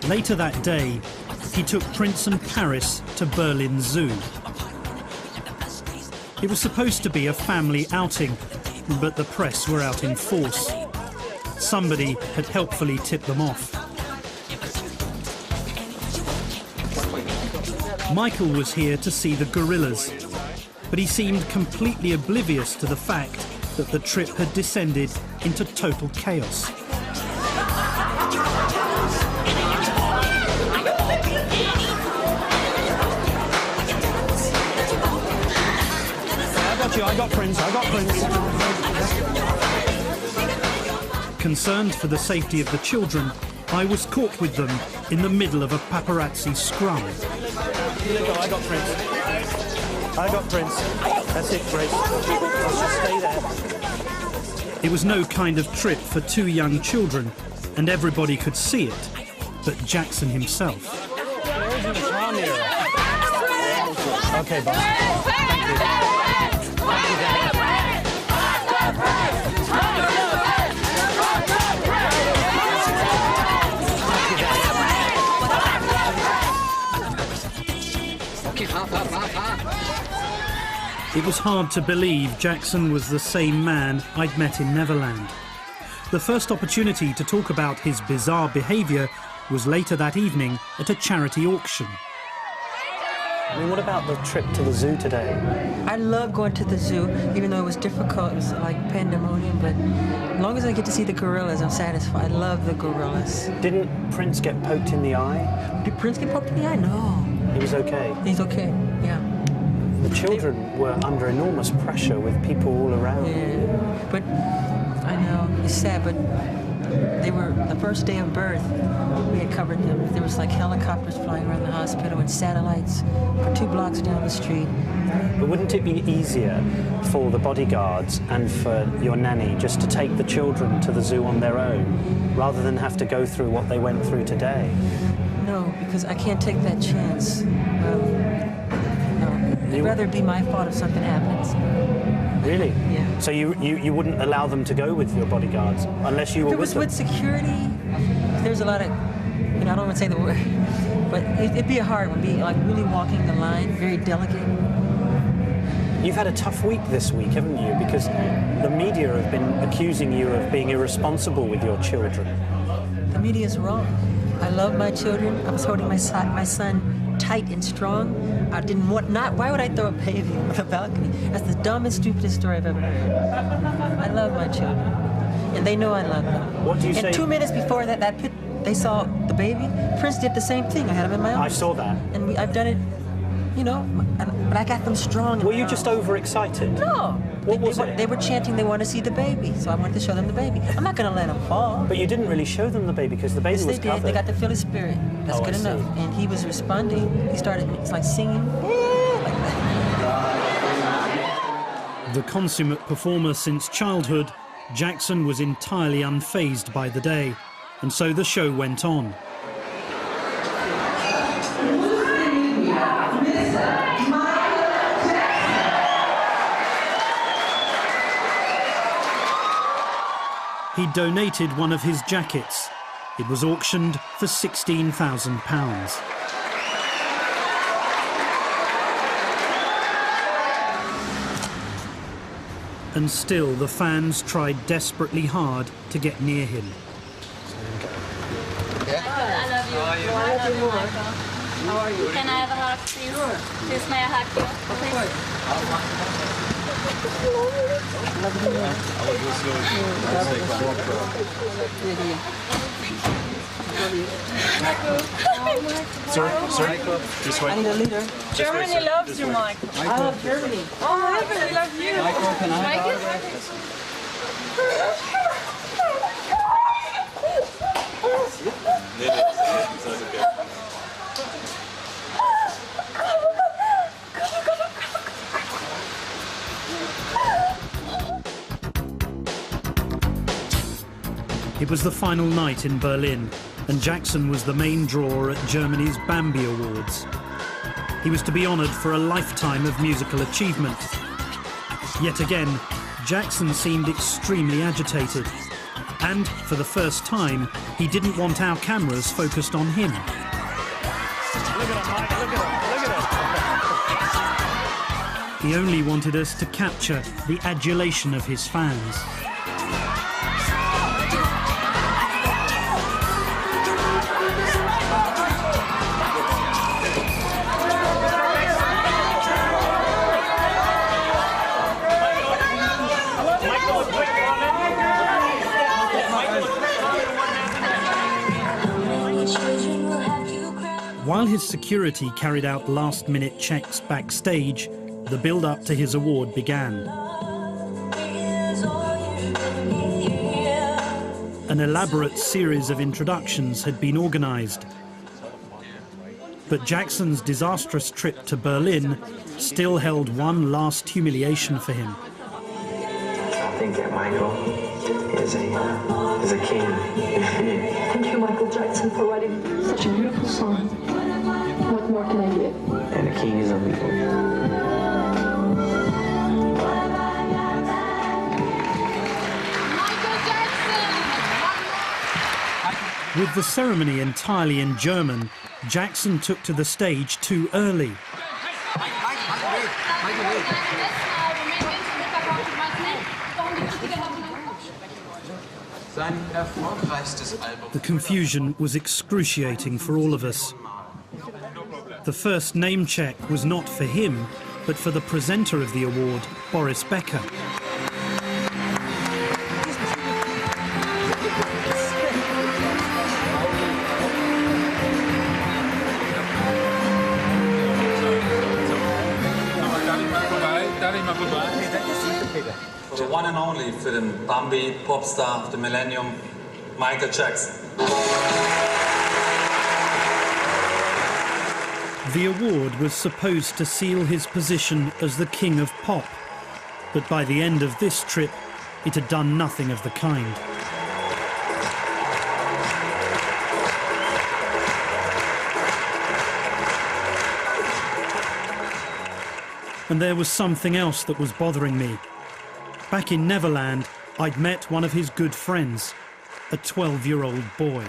Later that day, he took Prince and Paris to Berlin Zoo. It was supposed to be a family outing, but the press were out in force. Somebody had helpfully tipped them off. Michael was here to see the gorillas, but he seemed completely oblivious to the fact that the trip had descended into total chaos. I got Prince. Concerned for the safety of the children, I was caught with them in the middle of a paparazzi scrum. I got Prince. That's it, Grace. Let's just stay there. It was no kind of trip for two young children, and everybody could see it, but Jackson himself. Okay, boss. It was hard to believe Jackson was the same man I'd met in Neverland. The first opportunity to talk about his bizarre behaviour was later that evening at a charity auction. I mean, what about the trip to the zoo today? I love going to the zoo, even though it was difficult. It was like pandemonium, but as long as I get to see the gorillas, I'm satisfied. I love the gorillas. Didn't Prince get poked in the eye? Did Prince get poked in the eye? No. He was okay? He's okay, yeah. The children were under enormous pressure with people all around. Yeah, but I know, it's sad, but they were, the first day of birth, we had covered them. There was like helicopters flying around the hospital and satellites for 2 blocks down the street. But wouldn't it be easier for the bodyguards and for your nanny just to take the children to the zoo on their own, rather than have to go through what they went through today? No, because I can't take that chance. It'd rather be my fault if something happens. Really? Yeah. So you wouldn't allow them to go with your bodyguards unless you were with them? If it was with security, there's a lot of, I don't want to say the word, but it'd be a hard one, be like really walking the line, very delicate. You've had a tough week this week, haven't you? Because the media have been accusing you of being irresponsible with your children. The media's wrong. I love my children. I was holding my son tight and strong. I didn't want, why would I throw a baby on the balcony? That's the dumbest, stupidest story I've ever heard. I love my children, and they know I love them. What do you say? And 2 minutes before that they saw the baby, Prince did the same thing. I had him in my arms. I saw that. And I've done it, but I got them strong. Were you just overexcited? No. What was it? They were chanting they want to see the baby, so I wanted to show them the baby. I'm not going to let them fall. But you didn't really show them the baby because the baby was covered. Yes, they did. They got to feel his spirit. That's good enough. And he was responding. He started, it's like singing. Like that. The consummate performer since childhood, Jackson was entirely unfazed by the day, and so the show went on. He donated one of his jackets. It was auctioned for £16,000. And still, the fans tried desperately hard to get near him. I love you. I love you more. How are you? Can I have a hug, please? Please, may I hug you? Please. Sir, this way. I need a leader. Germany loves you, Michael. I love Germany. Oh, Michael, I love you. Michael, can I have It was the final night in Berlin, and Jackson was the main draw at Germany's Bambi Awards. He was to be honoured for a lifetime of musical achievement. Yet again, Jackson seemed extremely agitated. And for the first time, he didn't want our cameras focused on him. Look at him, Mike, look at him, look at him. He only wanted us to capture the adulation of his fans. While his security carried out last-minute checks backstage, the build-up to his award began. An elaborate series of introductions had been organised. But Jackson's disastrous trip to Berlin still held one last humiliation for him. I think that Michael is a king. Thank you, Michael Jackson, for writing such a beautiful song. What more can I give? And a king is a leader. With the ceremony entirely in German, Jackson took to the stage too early. The confusion was excruciating for all of us. The first name check was not for him, but for the presenter of the award, Boris Becker. The one and only für den Bambi Popstar of the Millennium, Michael Jackson. The award was supposed to seal his position as the king of pop, but by the end of this trip, it had done nothing of the kind. And there was something else that was bothering me. Back in Neverland, I'd met one of his good friends, a 12-year-old boy.